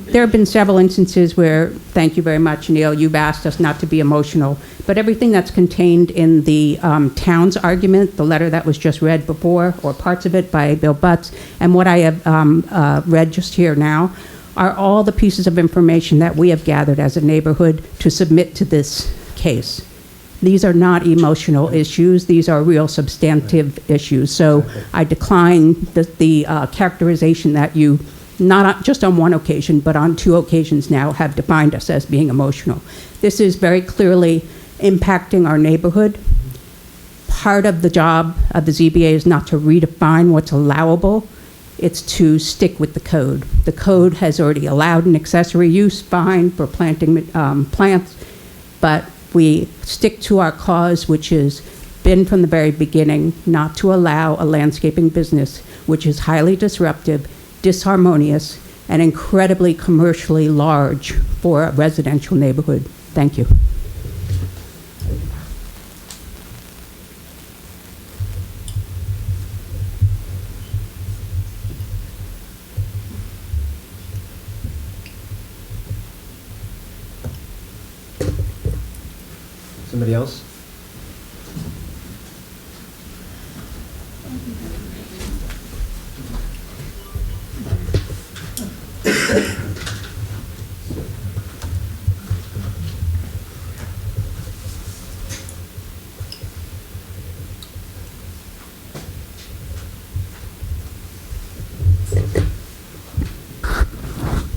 There have been several instances where, thank you very much, Neil, you've asked us not to be emotional, but everything that's contained in the town's argument, the letter that was just read before, or parts of it by Bill Butts, and what I have read just here now, are all the pieces of information that we have gathered as a neighborhood to submit to this case. These are not emotional issues. These are real substantive issues. So I decline the characterization that you, not just on one occasion, but on 2 occasions now, have defined us as being emotional. This is very clearly impacting our neighborhood. part of the job of the ZBA is not to redefine what's allowable, it's to stick with the code. The code has already allowed an accessory use, fine, for planting plants, but we stick to our cause, which has been from the very beginning not to allow a landscaping business which is highly disruptive, disharmonious, and incredibly commercially large for a residential neighborhood. Thank you. Somebody else?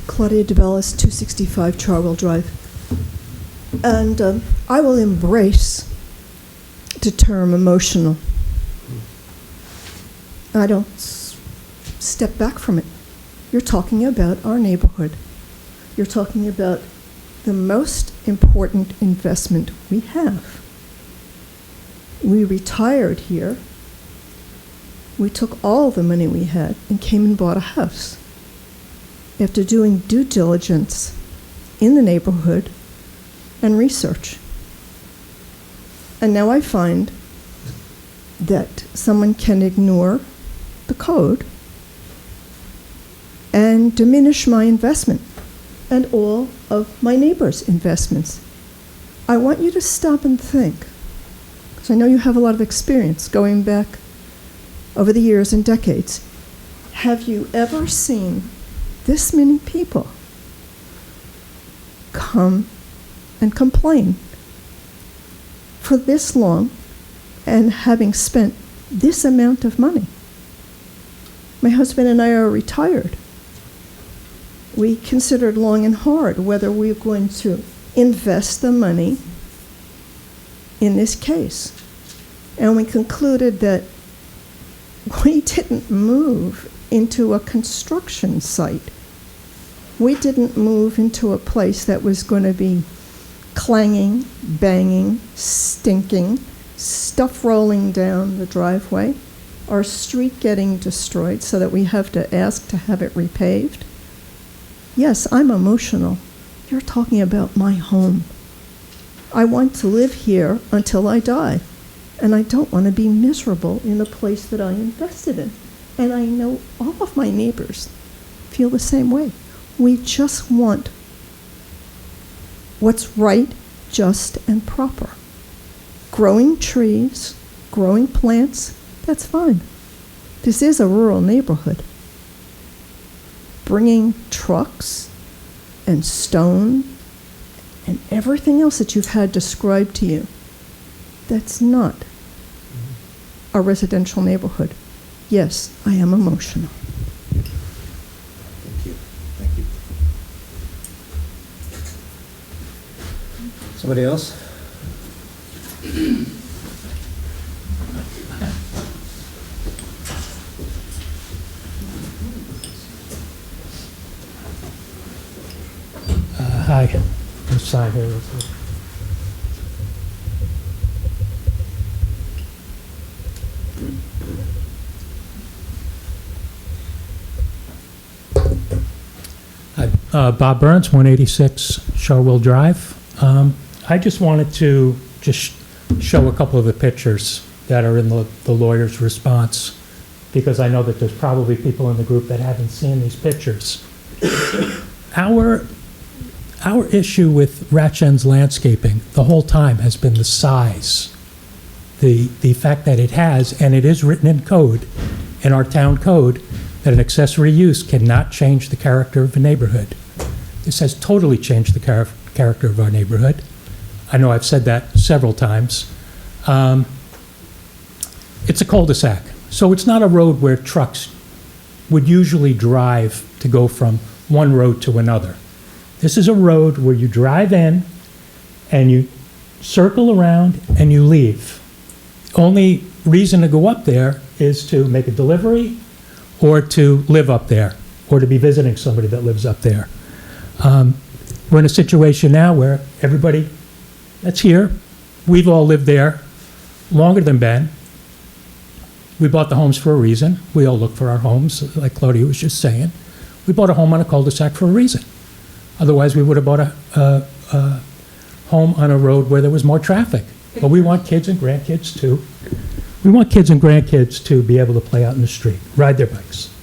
Claudia DeBellis, 265 Charwell Drive. And I will embrace the term emotional. I don't step back from it. You're talking about our neighborhood. You're talking about the most important investment we have. We retired here. We took all the money we had and came and bought a house. After doing due diligence in the neighborhood and research. And now I find that someone can ignore the code and diminish my investment and all of my neighbors' investments. I want you to stop and think, because I know you have a lot of experience going back over the years and decades. Have you ever seen this many people come and complain for this long and having spent this amount of money? My husband and I are retired. We considered long and hard whether we were going to invest the money in this case. And we concluded that we didn't move into a construction site. We didn't move into a place that was going to be clanging, banging, stinking, stuff rolling down the driveway, our street getting destroyed so that we have to ask to have it repaved. Yes, I'm emotional. You're talking about my home. I want to live here until I die, and I don't want to be miserable in the place that I invested in. And I know all of my neighbors feel the same way. We just want what's right, just, and proper. Growing trees, growing plants, that's fine. This is a rural neighborhood. Bringing trucks and stone and everything else that you've had described to you, that's not a residential neighborhood. Yes, I am emotional. Thank you. Thank you. Somebody else? Hi, let's sign here real quick. Hi, Bob Burns, 186 Charwell Drive. I just wanted to just show a couple of the pictures that are in the lawyer's response, because I know that there's probably people in the group that haven't seen these pictures. Our issue with Ratchen's landscaping the whole time has been the size. The fact that it has, and it is written in code, in our town code, that an accessory use cannot change the character of a neighborhood. This has totally changed the character of our neighborhood. I know I've said that several times. It's a cul-de-sac, so it's not a road where trucks would usually drive to go from one road to another. This is a road where you drive in and you circle around and you leave. only reason to go up there is to make a delivery or to live up there or to be visiting somebody that lives up there. We're in a situation now where everybody that's here, we've all lived there longer than Ben. We bought the homes for a reason. We all look for our homes, like Claudia was just saying. We bought a home on a cul-de-sac for a reason. Otherwise, we would have bought a home on a road where there was more traffic. But we want kids and grandkids too. We want kids and grandkids to be able to play out in the street, ride their bikes.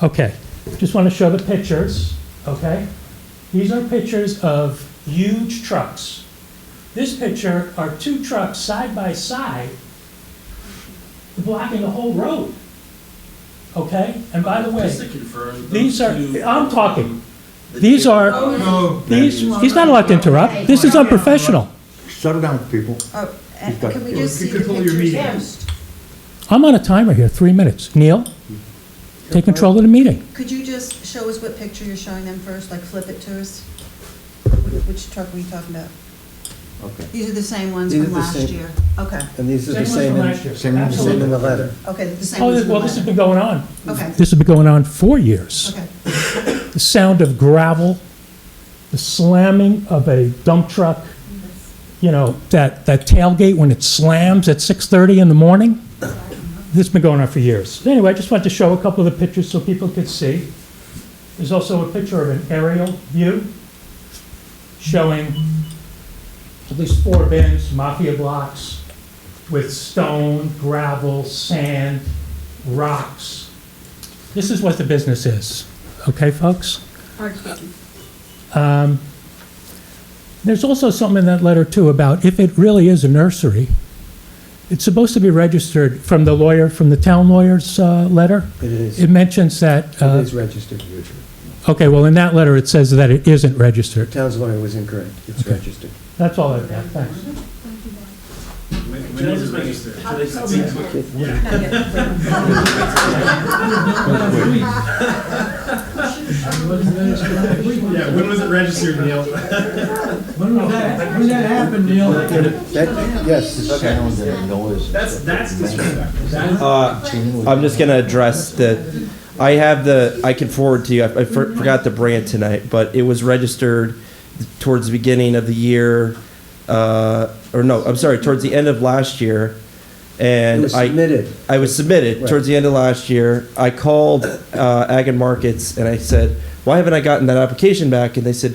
Okay, just want to show the pictures, okay? These are pictures of huge trucks. This picture are two trucks side by side blocking the whole road. Okay? And by the way, Just to confirm, these are, those two- I'm talking. These are, these, he's not allowed to interrupt. This is unprofessional. Shut it down, people. Oh, and You've got- can we just see the control your pictures meeting. first? I'm on a timer here, 3 minutes. Neil, take control of the meeting. Could you just show us what picture you're showing them first, like flip it to us? Which truck were you talking about? Okay. These are the same ones These are from the last same. year? Okay, And these are the Same ones same from in, last year. same Absolutely. in the letter. okay, the same Oh, ones from well, this has last been going on. Okay. This has been going on 4 years. Okay, The sound of gravel, the slamming of a dump truck, you know, that tailgate when it slams at 6:30 in the morning. This has been going on for years. Anyway, I just wanted to show a couple of the pictures so people could see. There's also a picture of an aerial view showing at least 4 bins, mafia blocks, with stone, gravel, sand, rocks. This is what the business is. Okay, folks? There's also something in that letter, too, about if it really is a nursery, it's supposed to be registered from the lawyer, from the town lawyer's letter. It is. It mentions that, It is registered. okay, well, in that letter, it says that it isn't The registered. town's lawyer was incorrect. It's Okay. registered. That's all I've got, thanks. When was it registered? Yeah, when was it registered, Neil? When did that happen, Neil? Yes. Sound and noise. That's disrespectful. I'm just gonna address the, I can forward to you, I forgot to bring it tonight, but it was registered towards the beginning of the year, or no, I'm sorry, towards the end of last year. And It was submitted. I was submitted Right. towards the end of last year. I called Ag and Markets and I said, why haven't I gotten that application back? And they said,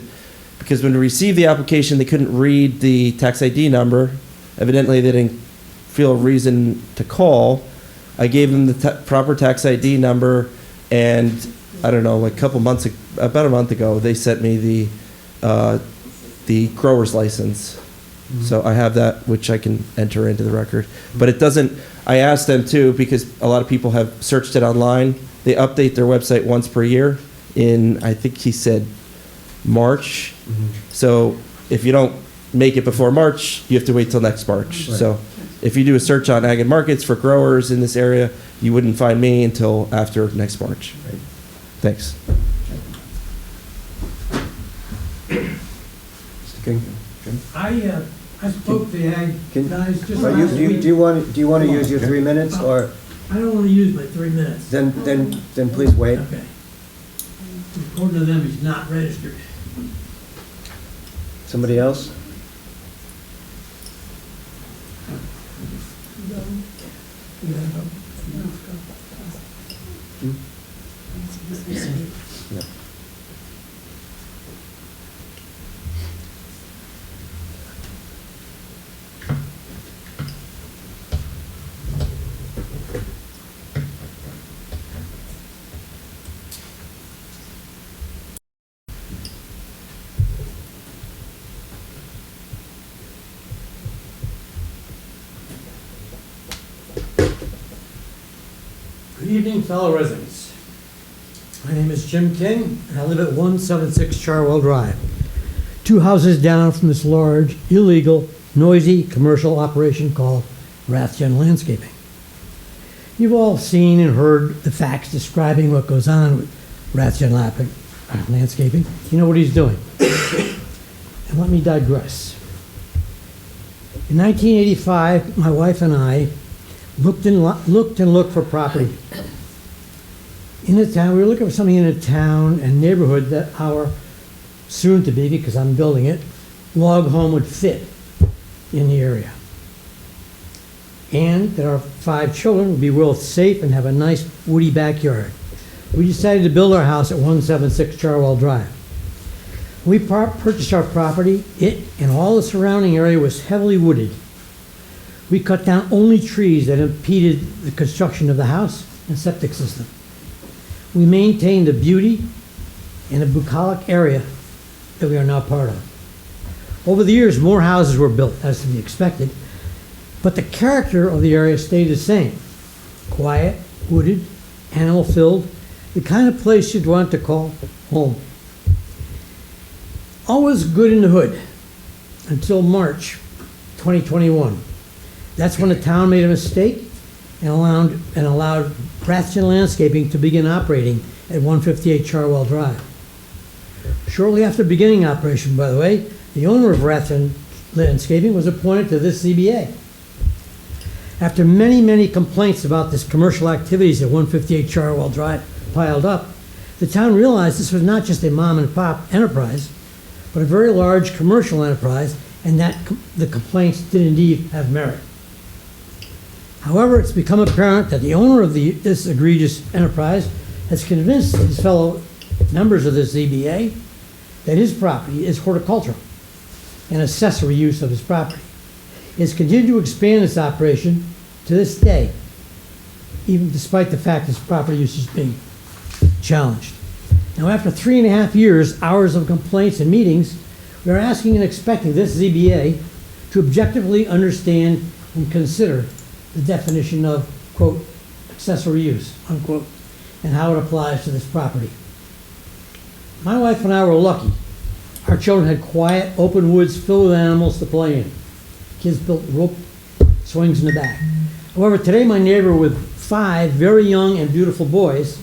because when we received the application, they couldn't read the tax ID number. Evidently, they didn't feel a reason to call. I gave them the proper tax ID number, and I don't know, like about a month ago, they sent me the grower's license. So I have that, which I can enter into the record. But it doesn't, I asked them too, because a lot of people have searched it online. They update their website once per year in, I think he said, March. So if you don't make it before March, you have to wait till next March. Right. So if you do a search on Ag and Markets for growers in this area, you wouldn't find me until after next March. Right. Thanks. Mr. King? I spoke to the ag Can- guys just Are last you- week. Do you want to use your 3 minutes, or I don't want to use my 3 minutes. then please wait? Okay. According to them, he's not registered. Somebody else? No. Good evening, fellow residents. My name is Jim King, and I live at 176 Charwell Drive, 2 houses down from this large, illegal, noisy commercial operation called Rathjen Landscaping. You've all seen and heard the facts describing what goes on with Rathjen Landscaping. You know what he's doing. And let me digress. In 1985, my wife and I looked and looked for property. In the town, we were looking for something in a town and neighborhood that our soon-to-be, because I'm building it, log home would fit in the area. And that our 5 children would be real safe and have a nice woody backyard. We decided to build our house at 176 Charwell Drive. When we purchased our property, it and all the surrounding area was heavily wooded. We cut down only trees that impeded the construction of the house and septic system. We maintained the beauty and the bucolic area that we are now part of. Over the years, more houses were built, as to be expected, but the character of the area stayed the same. Quiet, wooded, animal-filled, the kind of place you'd want to call home. All was good in the hood until March 2021. That's when the town made a mistake and allowed Rathjen Landscaping to begin operating at 158 Charwell Drive. Shortly after beginning operation, by the way, the owner of Rathjen Landscaping was appointed to this ZBA. After many, many complaints about this commercial activities at 158 Charwell Drive piled up, the town realized this was not just a mom and pop enterprise, but a very large commercial enterprise, and that the complaints did indeed have merit. However, it's become apparent that the owner of this egregious enterprise has convinced his fellow members of this ZBA that his property is horticultural, an accessory use of his property. He has continued to expand its operation to this day, even despite the fact his property use is being challenged. Now, after 3.5 years, hours of complaints and meetings, we are asking and expecting this ZBA to objectively understand and consider the definition of, quote, accessory use, unquote, and how it applies to this property. My wife and I were lucky. Our children had quiet, open woods filled with animals to play in. Kids built rope swings in the back. However, today my neighbor with 5 very young and beautiful boys,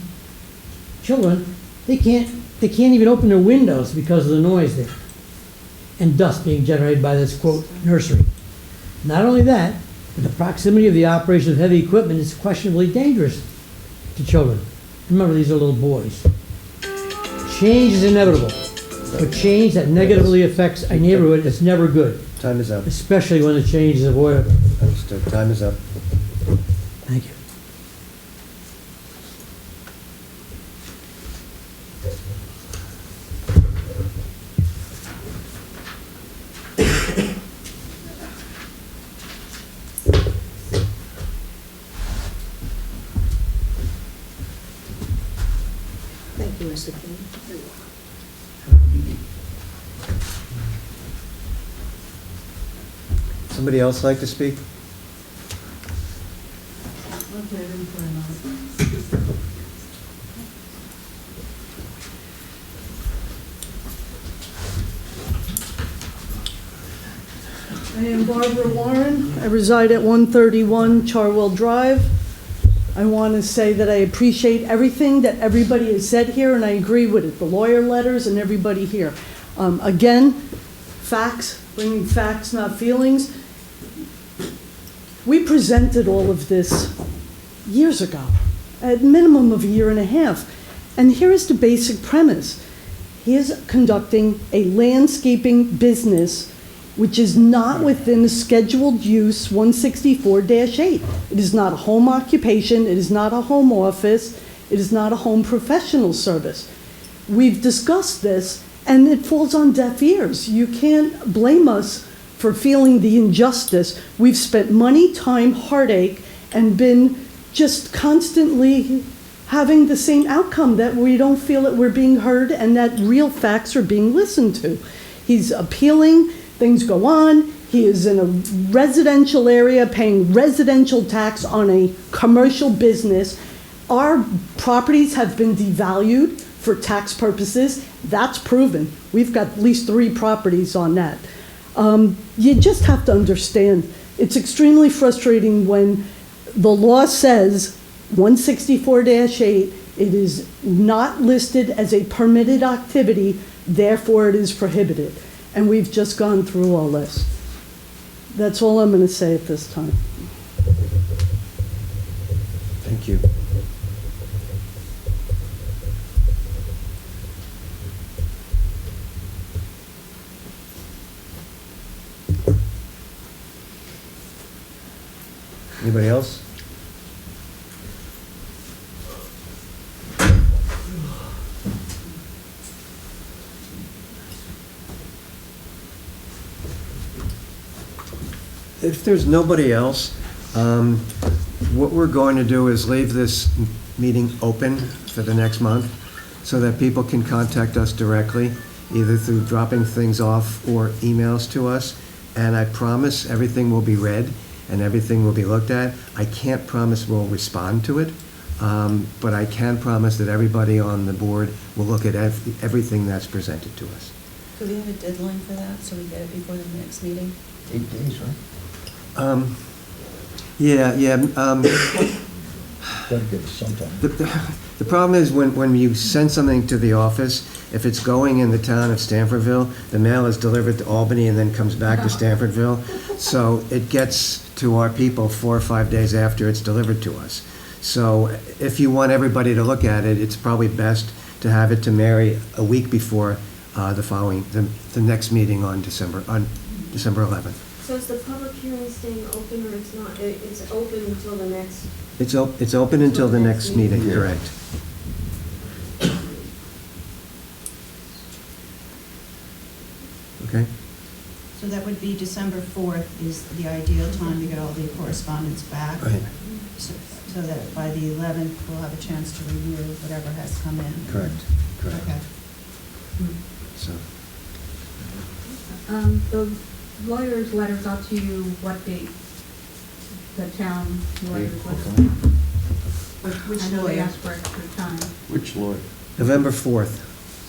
children, they can't even open their windows because of the noise there and dust being generated by this, quote, nursery. Not only that, but the proximity of the operation of heavy equipment is questionably dangerous to children. Remember, these are little boys. Change is inevitable, but change that negatively affects a neighborhood is never good. Time is up. Especially when the change is avoidable. Understood. Time is up. Thank you. Thank you, Mr. King. Somebody else like to speak? Okay, I didn't plan on it. I am Barbara Warren. I reside at 131 Charwell Drive. I want to say that I appreciate everything that everybody has said here, and I agree with it, the lawyer letters and everybody here. Again, facts, bringing facts, not feelings. We presented all of this years ago, at minimum of 1.5 years. And here is the basic premise. He is conducting a landscaping business which is not within the scheduled use 164-8. It is not a home occupation, it is not a home office, it is not a home professional service. We've discussed this, and it falls on deaf ears. You can't blame us for feeling the injustice. We've spent money, time, heartache, and been just constantly having the same outcome, that we don't feel that we're being heard and that real facts are being listened to. He's appealing, things go on. He is in a residential area paying residential tax on a commercial business. Our properties have been devalued for tax purposes. That's proven. We've got at least 3 properties on that. You just have to understand, it's extremely frustrating when the law says 164-8, it is not listed as a permitted activity, therefore it is prohibited. And we've just gone through all this. That's all I'm going to say at this time. Thank you. Anybody else? If there's nobody else, what we're going to do is leave this meeting open for the next month so that people can contact us directly, either through dropping things off or emails to us. And I promise everything will be read and everything will be looked at. I can't promise we'll respond to it, but I can promise that everybody on the board will look at everything that's presented to us. Do we have a deadline for that, so we get it before the next meeting? 8 days, right? Yeah. Gotta give us some time. The problem is when you send something to the office, if it's going in the town of Stanfordville, the mail is delivered to Albany and then comes back to Stanfordville. So it gets to our people 4 or 5 days after it's delivered to us. So if you want everybody to look at it, it's probably best to have it to Mary a week before the next meeting on December 11th. So is the public hearing staying open, or it's not, it's open until the next? It's open until the next meeting, correct. Okay? So that would be December 4th is the ideal time to get all the correspondence back. Right. So that by the 11th, we'll have a chance to review whatever has come in. Correct. Okay. So, The lawyer's letter got to you what date? The town lawyer's letter? Which I know they lawyer? asked for extra time. Which lawyer? November 4th.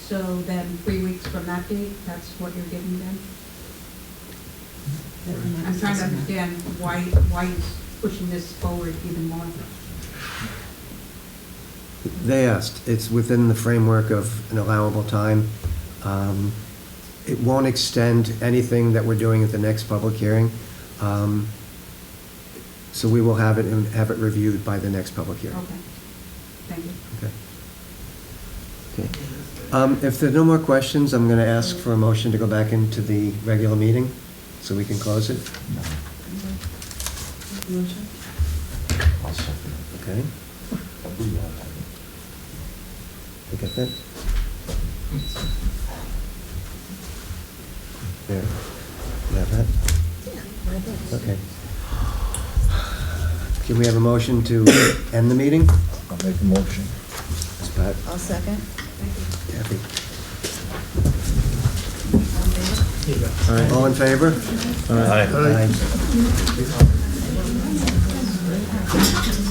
So then 3 weeks from that date, that's what you're giving them? I'm trying to understand why he's pushing this forward even more. They asked. It's within the framework of an allowable time. It won't extend anything that we're doing at the next public hearing. So we will have it reviewed by the next public hearing. Okay, thank you. Okay. If there are no more questions, I'm going to ask for a motion to go back into the regular meeting so we can close it. Motion? I'll second it. Okay. You get that? There. You have that? Yeah. Okay. Can we have a motion to end the meeting? I'll make a motion. Ms. Pat? I'll second. Kathy? All right, all in favor? Aye. Aye.